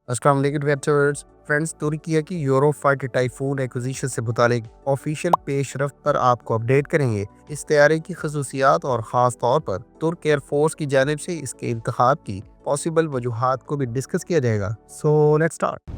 السلام علیکم websites friends, Türkiye کی یورو فائٹر ٹائفون ایکوزیشن سے متعلق آفیشیل پیش رفت پر آپ کو اپڈیٹ کریں گے۔ اس طیارے کی خصوصیات اور خاص طور پر ترک ایئر فورس کی جانب سے اس کے انتخاب کی پاسبل وجوہات کو بھی ڈسکس کیا جائے گا۔ So let's start.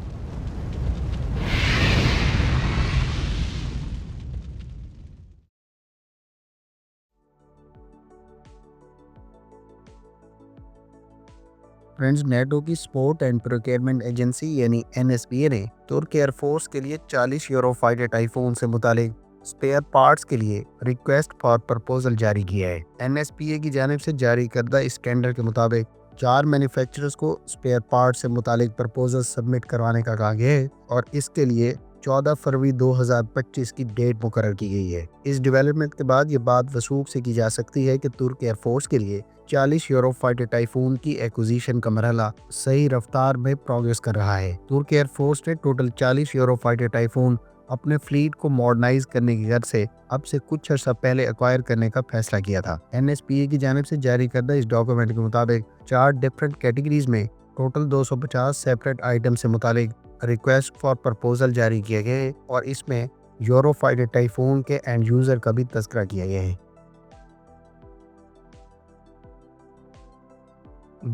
Friends, NATO کی سپورٹ اینڈ پروکیئرمنٹ ایجنسی یعنی NSPA نے ترک ایئر فورس کے لیے 40 یورو فائٹر ٹائفون سے متعلق اسپیئر پارٹس کے لیے ریکویسٹ فار پرپوزل جاری کیا ہے۔ NSPA کی جانب سے جاری کردہ اس ٹینڈر کے مطابق 4 مینوفیکچررز کو اسپیئر پارٹ سے متعلق پرپوزل سبمٹ کروانے کا کہا گیا ہے اور اس کے لیے 14 فروری 2025 کی ڈیٹ مقرر کی گئی ہے۔ اس ڈیولپمنٹ کے بعد یہ بات وثوق سے کی جا سکتی ہے کہ ترک ایئر فورس کے لیے 40 یورو فائٹر ٹائفون کی ایکوزیشن کا مرحلہ صحیح رفتار میں پروگریس کر رہا ہے۔ ترک ایئر فورس نے ٹوٹل 40 یورو فائٹر ٹائفون اپنے فلیٹ کو ماڈرنائز کرنے کی غرض سے اب سے کچھ عرصہ پہلے ایکوائر کرنے کا فیصلہ کیا تھا۔ NSPA کی جانب سے جاری کردہ اس ڈاکومنٹ کے مطابق 4 ڈیفرنٹ کیٹیگریز میں ٹوٹل 250 سیپریٹ آئٹم سے متعلق ریکویسٹ فار پرپوزل جاری کیا گیا ہے اور اس میں یورو فائٹر ٹائفون کے اینڈ یوزر کا بھی تذکرہ کیا گیا ہے۔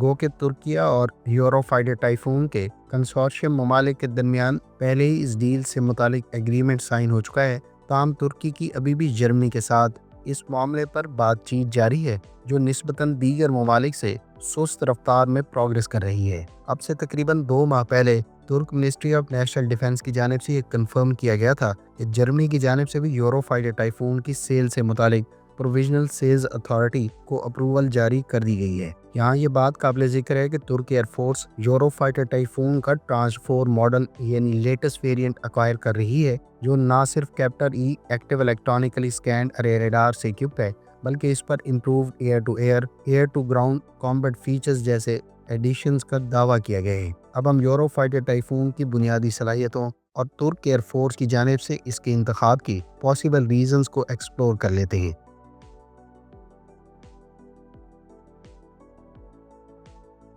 گو کہ ترکیہ اور یورو فائٹر ٹائفون کے کنسورشیم ممالک کے درمیان پہلے ہی اس ڈیل سے متعلق ایگریمنٹ سائن ہو چکا ہے، تاہم ترکی کی ابھی بھی جرمنی کے ساتھ اس معاملے پر بات چیت جاری ہے جو نسبتاً دیگر ممالک سے سست رفتار میں پروگریس کر رہی ہے۔ اب سے تقریباً 2 ماہ پہلے ترک منسٹری آف نیشنل ڈیفنس کی جانب سے یہ کنفرم کیا گیا تھا کہ جرمنی کی جانب سے بھی یورو فائٹر ٹائفون کی سیل سے متعلق پروویژنل سیلز اتھارٹی کو اپروول جاری کر دی گئی ہے۔ یہاں یہ بات قابل ذکر ہے کہ ترک air force Eurofighter Typhoon کا ٹرانچ 4 ماڈل یعنی لیٹسٹ ویریئنٹ ایکوائر کر رہی ہے جو نہ صرف Captor E active electronically scanned array radar سے اکوپڈ ہے بلکہ اس پر improved air to air, air to ground combat features جیسے ایڈیشنز کا دعویٰ کیا گیا ہے۔ اب ہم یورو فائٹر ٹائفون کی بنیادی صلاحیتوں اور ترک ایئر فورس کی جانب سے اس کے انتخاب کی پاسبل ریزنز کو ایکسپلور کر لیتے ہیں۔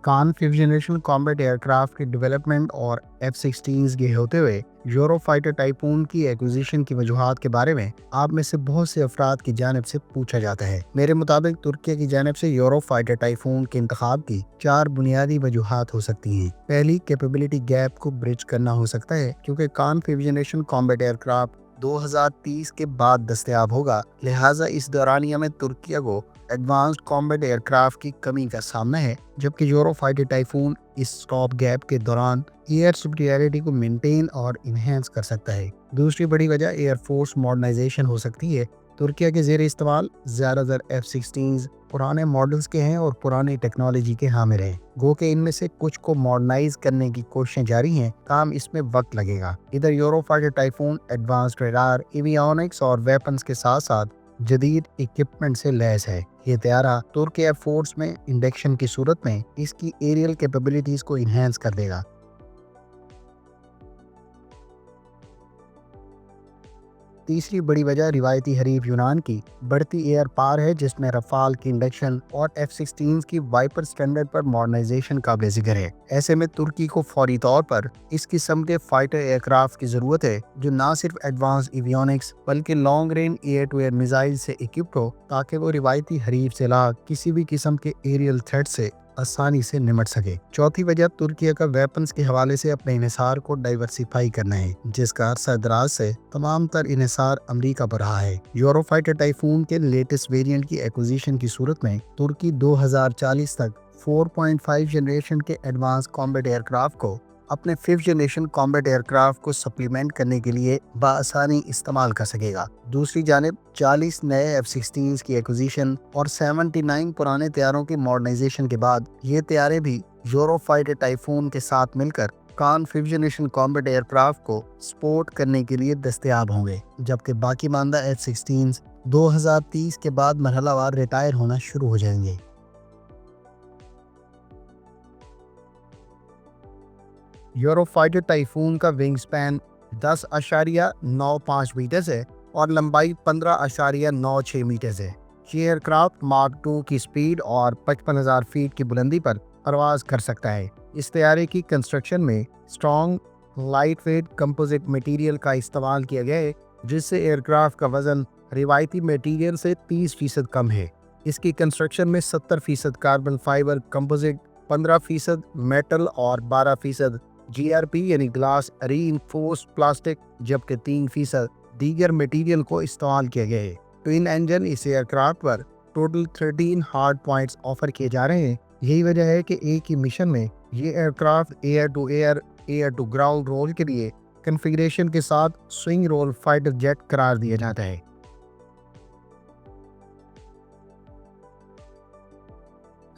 KAAN 5th generation combat aircraft کی ڈیولپمنٹ اور F-16 کے ہوتے ہوئے یورو فائٹر ٹائفون کی ایکوزیشن کی وجوہات کے بارے میں آپ میں سے بہت سے افراد کی جانب سے پوچھا جاتا ہے۔ میرے مطابق ترکیہ کی جانب سے یورو فائٹر ٹائفون کے انتخاب کی 4 بنیادی وجوہات ہو سکتی ہیں۔ پہلی، کیپیبلٹی گیپ کو برج کرنا ہو سکتا ہے کیونکہ کان 5th generation combat year craft 2030 کے بعد دستیاب ہوگا، لہٰذا اس دورانیہ میں ترکیہ کو ایڈوانسڈ کامبیٹ ایئر کرافٹ کی کمی کا سامنا ہے، جبکہ یورو فائٹر ٹائفون اس سٹاپ گیپ کے دوران ایئر سپیریورٹی کو مینٹین اور انہینس کر سکتا ہے۔ دوسری بڑی وجہ ایئر فورس ماڈرنائزیشن ہو سکتی ہے۔ ترکیہ کے زیر استعمال زیادہ تر F-16 پرانے ماڈلز کے ہیں اور پرانی ٹیکنالوجی کے حامل ہیں، گو کہ ان میں سے کچھ کو ماڈرنائز کرنے کی کوششیں جاری ہیں، تاہم اس میں وقت لگے گا۔ ادھر Eurofighter Typhoon advanced radar, avionics اور ویپنز کے ساتھ ساتھ جدید اکوپمنٹ سے لیس ہے۔ یہ طیارہ ترک ایئر فورس میں انڈکشن کی صورت میں اس کی ایریل کیپیبلٹیز کو انہینس کر دے گا۔ تیسری بڑی وجہ روایتی حریف یونان کی بڑھتی ایئر پار ہے، جس میں رفال کی انڈکشن اور F-16 کی وائپر سٹینڈرڈ پر ماڈرنائزیشن قابل ذکر ہے۔ ایسے میں ترکی کو فوری طور پر اس قسم کے فائٹر ایئر کرافٹ کی ضرورت ہے جو نہ صرف ایڈوانس ایویونکس بلکہ long range air to air missile سے اکوپڈ ہو تاکہ وہ روایتی حریف سے لا کسی بھی قسم کے ایریل تھریٹ سے آسانی سے نمٹ سکے۔ چوتھی وجہ ترکیہ کا ویپنز کے حوالے سے اپنے انحصار کو ڈائیورسیفائی کرنا ہے، جس کا عرصہ دراز سے تمام تر انحصار امریکہ پر رہا ہے۔ یورو فائٹر ٹائفون کے لیٹسٹ ویریئنٹ کی ایکوزیشن کی صورت میں ترکی 2040 تک 4.5 جنریشن کے ایڈوانس کامبیٹ ایئر کرافٹ کو اپنے 5th generation combat aircraft کو سپلیمنٹ کرنے کے لیے بآسانی استعمال کر سکے گا۔ دوسری جانب 40 نئے F-16 کی ایکوزیشن اور 79 پرانے طیاروں کی ماڈرنائزیشن کے بعد یہ طیارے بھی یورو فائٹر ٹائفون کے ساتھ مل کر KAAN 5th generation combat aircraft کو سپورٹ کرنے کے لیے دستیاب ہوں گے، جبکہ باقی ماندہ F-16 2030 کے بعد مرحلہ وار ریٹائر ہونا شروع ہو جائیں گے۔ یورو فائٹر ٹائفون کا ونگ سپین 10.95 میٹرز ہے اور لمبائی 15.96 میٹرز ہے۔ یہ ایئر کرافٹ مارک 2 کی سپیڈ اور 55,000 فیٹ کی بلندی پر پرواز کر سکتا ہے۔ इस तैयारे की कंस्ट्रक्शन में strong light weight composite material का इस्तेमाल किया गया है, जिससे एयरक्राफ्ट का वजन रिवायती मटेरियल से 30% कम है। इसकी कंस्ट्रक्शन में 70% कार्बन फाइबर कंपोजिट, 15% मेटल और 12% GRP यानी ग्लास रीइंफोर्स्ड प्लास्टिक, जबकि 3% दीगर मटेरियल को इस्तेमाल किया गया है। ट्विन इंजन इस एयरक्राफ्ट पर टोटल 13 हार्ड पॉइंट्स ऑफर किए जा रहे हैं। यही वजह है कि एक ही मिशन में ये aircraft air to ground role के लिए कॉन्फ़िगरेशन के साथ स्विंग रोल फाइटर जेट करार दिया जाता है।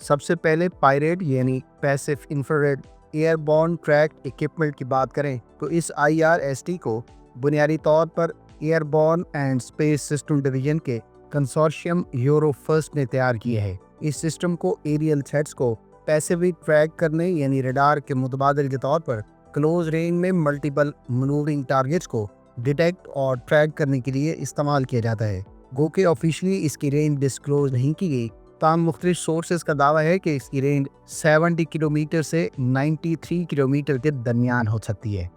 सबसे पहले पायरेट यानी passive infrared airborne track equipment की बात करें तो इस IRST को बुनियादी तौर पर airborne and space system division के कंसोर्शियम यूरो फर्स्ट ने तैयार किया है। इस सिस्टम को एरियल थ्रेट्स को पैसिवली ट्रैक करने यानी रडार के मुतबादिल के तौर पर क्लोज रेंज में मल्टीपल मनूवरिंग टारगेट्स को डिटेक्ट और ट्रैक करने के लिए इस्तेमाल किया जाता है। गो के ऑफिशियली इसकी रेंज डिस्क्लोज नहीं की गई, ताम मुख्तलिफ सोर्सेज का दावा है कि इसकी रेंज 70 किलोमीटर से 93 किलोमीटर के दरमियान हो सकती है।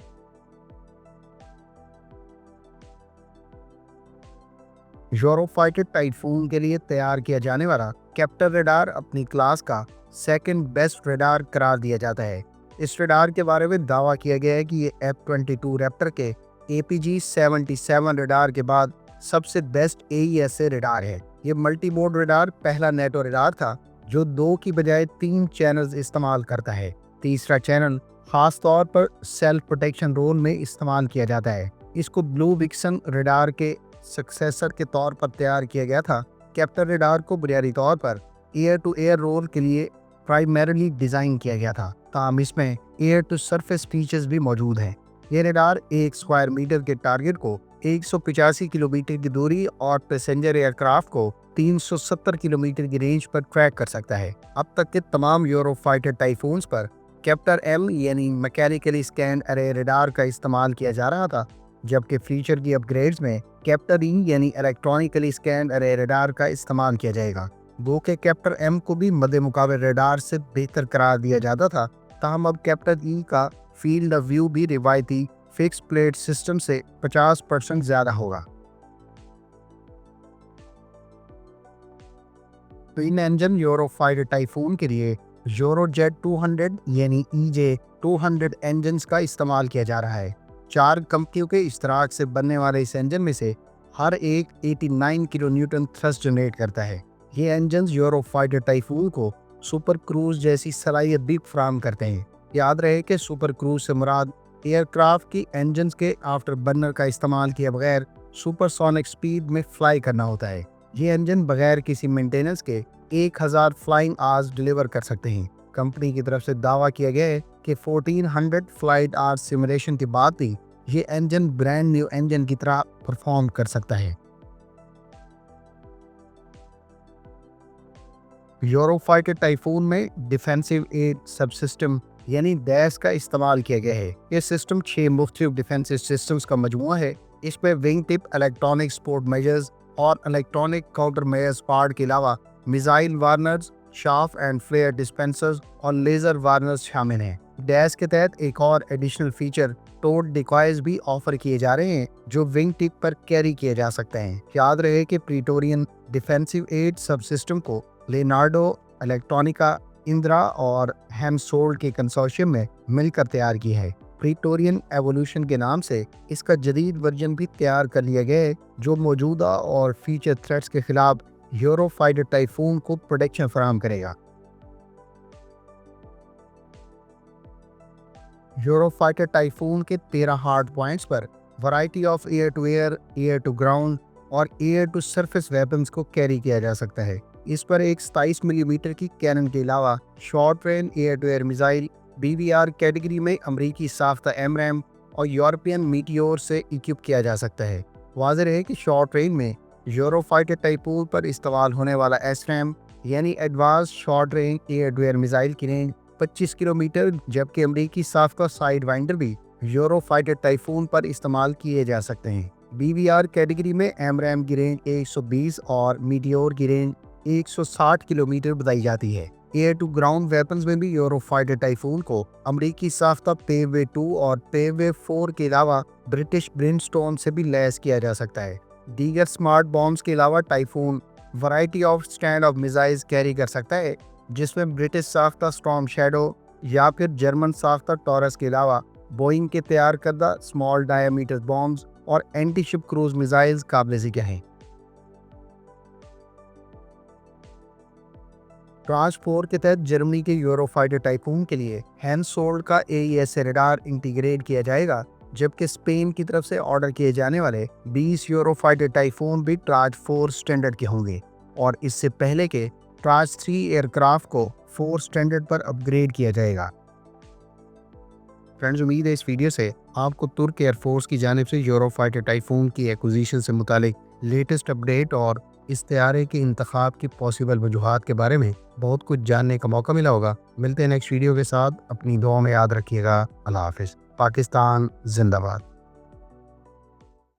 यूरोफाइटर टाइफून के लिए तैयार किया जाने वाला कैप्टर रडार अपनी क्लास का सेकंड बेस्ट रडार करार दिया जाता है। इस रडार के बारे में दावा किया गया है कि ये F-22 रैप्टर के APG-77 रडार के बाद सबसे बेस्ट AESA रडार है। ये मल्टी मोड रडार पहला नेटो रडार था जो 2 की बजाय 3 चैनल्स इस्तेमाल करता है। तीसरा चैनल खास तौर पर सेल्फ प्रोटेक्शन रोल में इस्तेमाल किया जाता है। इसको ब्लू विक्सन रडार के सक्सेसर के तौर पर तैयार किया गया था। कैप्टर रडार को बुनियादी तौर पर एयर टू एयर रोल के लिए प्राइमरीली डिज़ाइन किया गया था, ताहम इसमें एयर टू सरफेस फीचर्स भी मौजूद हैं। ये रडार 1 स्क्वायर मीटर के टारगेट को 185 किलोमीटर की दूरी और पैसेंजर एयरक्राफ्ट को 370 किलोमीटर की रेंज पर ट्रैक कर सकता है। अब तक के तमाम यूरोफाइटर टाइफून्स पर कैप्टर M यानी मैकेनिकली स्कैन अरे रडार का इस्तेमाल किया जा रहा था, जबकि फ्यूचर की अपग्रेड्स में कैप्टर E यानी इलेक्ट्रॉनिकली स्कैन अरे रडार का इस्तेमाल किया जाएगा। गो के कैप्टर M को भी मद्दे मुकाबले रडार से बेहतर करार दिया जाता था, ताहम अब कैप्टर E का फील्ड ऑफ व्यू भी रिवायती फिक्स प्लेट सिस्टम से 50% ज्यादा होगा। ट्विन इंजन यूरोफाइटर टाइफून के लिए यूरोजेट 200 यानी EJ200 इंजन्स का इस्तेमाल किया जा रहा है। 4 कंपनियों के इश्तराक से बनने वाले इस इंजन में से हर एक 89 किलो न्यूटन थ्रस्ट जनरेट करता है। ये इंजन यूरोफाइटर टाइफून को सुपर क्रूज जैसी सलाहियत भी फराहम करते हैं। याद रहे कि सुपर क्रूज से मुराद एयरक्राफ्ट की इंजन के आफ्टर बर्नर का इस्तेमाल किए बगैर सुपरसोनिक स्पीड में फ्लाई करना होता है। ये इंजन बगैर किसी मेंटेनेंस के 1000 फ्लाइंग आवर्स डिलीवर कर सकते हैं। कंपनी की तरफ से दावा किया गया है कि 1400 फ्लाइट आवर्स सिमुलेशन के बाद भी ये इंजन ब्रांड न्यू इंजन की तरह परफॉर्म कर सकता है। यूरोफाइटर टाइफून में डिफेंसिव एड सब सिस्टम यानी डैश का इस्तेमाल किया गया है। ये सिस्टम 6 मुख्तलिफ डिफेंसिव सिस्टम्स का मजमूआ है। इसमें wing tip electronic support measures और इलेक्ट्रॉनिक काउंटर मेजर्स पार्ट के अलावा missile warners, sharp and flare dispensers और लेजर वार्नर्स शामिल हैं। डैश के तहत एक और एडिशनल फीचर टोट डिकॉयज भी ऑफर किए जा रहे हैं जो विंग टिप पर कैरी किए जा सकते हैं। याद रहे कि प्रीटोरियन डिफेंसिव एड सब सिस्टम को लेनार्डो, इलेक्ट्रॉनिका, इंद्रा और हैमसोल्ड के कंसोर्शियम में मिलकर तैयार की है। प्रीटोरियन एवोल्यूशन के नाम से इसका जदीद वर्जन भी तैयार कर लिया गया है जो मौजूदा और फ्यूचर थ्रेट्स के खिलाफ यूरोफाइटर टाइफून को प्रोटेक्शन फराहम करेगा। यूरोफाइटर टाइफून के 13 हार्ड पॉइंट्स पर variety of air to ground और एयर टू सरफेस वेपन्स को कैरी किया जा सकता है। इस पर एक 27 मिलीमीटर की कैनन के अलावा short range air to air missile BVR category में अमरीकी साख्ता AMRAAM और यूरोपियन मीटियोर से इक्विप किया जा सकता है। वाज़ेह है कि शॉर्ट रेंज में यूरोफाइटर टाइफून पर इस्तेमाल होने वाला SRAM यानी advance short range air to air missile की रेंज 25 किलोमीटर, जबकि अमरीकी साख्ता साइड वाइंडर भी यूरोफाइटर टाइफून पर इस्तेमाल किए जा सकते हैं। BVR कैटेगरी में AMRAAM की रेंज 120 और मीटियोर की रेंज 160 किलोमीटर बताई जाती है। एयर टू ग्राउंड वेपन्स में भी यूरोफाइटर टाइफून को अमरीकी साख्ता पेवे 2 और पेवे 4 के अलावा ब्रिटिश ब्रिमस्टोन से भी लैस किया जा सकता है। दीगर स्मार्ट बॉम्ब्स के अलावा typhoon variety of stand of missiles carry कर सकता है, जिसमें ब्रिटिश साख्ता स्टॉर्म शैडो या फिर जर्मन साख्ता टॉरस के अलावा बोइंग के तैयार करदा स्मॉल डायमीटर बॉम्ब्स और एंटी शिप क्रूज मिसाइल्स काबिल ज़िक्र हैं। ट्रांच 4 के तहत जर्मनी के यूरोफाइटर टाइफून के लिए हैंसोल्ड का AES रडार इंटीग्रेट किया जाएगा, जबकि स्पेन की तरफ से ऑर्डर किए जाने वाले 20 यूरोफाइटर टाइफून भी ट्रांच 4 स्टैंडर्ड के होंगे और इससे पहले के ट्रांच 3 एयरक्राफ्ट को 4 स्टैंडर्ड पर अपग्रेड किया जाएगा। फ्रेंड्स, उम्मीद है इस वीडियो से आपको तुर्क एयरफोर्स की जानिब से यूरोफाइटर टाइफून की एक्विजिशन से मुतालिक लेटेस्ट अपडेट और इस तैयारे के इंतखाब की पॉसिबल वजूहात के बारे में बहुत कुछ जानने का मौका मिला होगा। मिलते हैं नेक्स्ट वीडियो के साथ। अपनी दुआ में याद रखिएगा। अल्लाह हाफिज़। पाकिस्तान जिंदाबाद।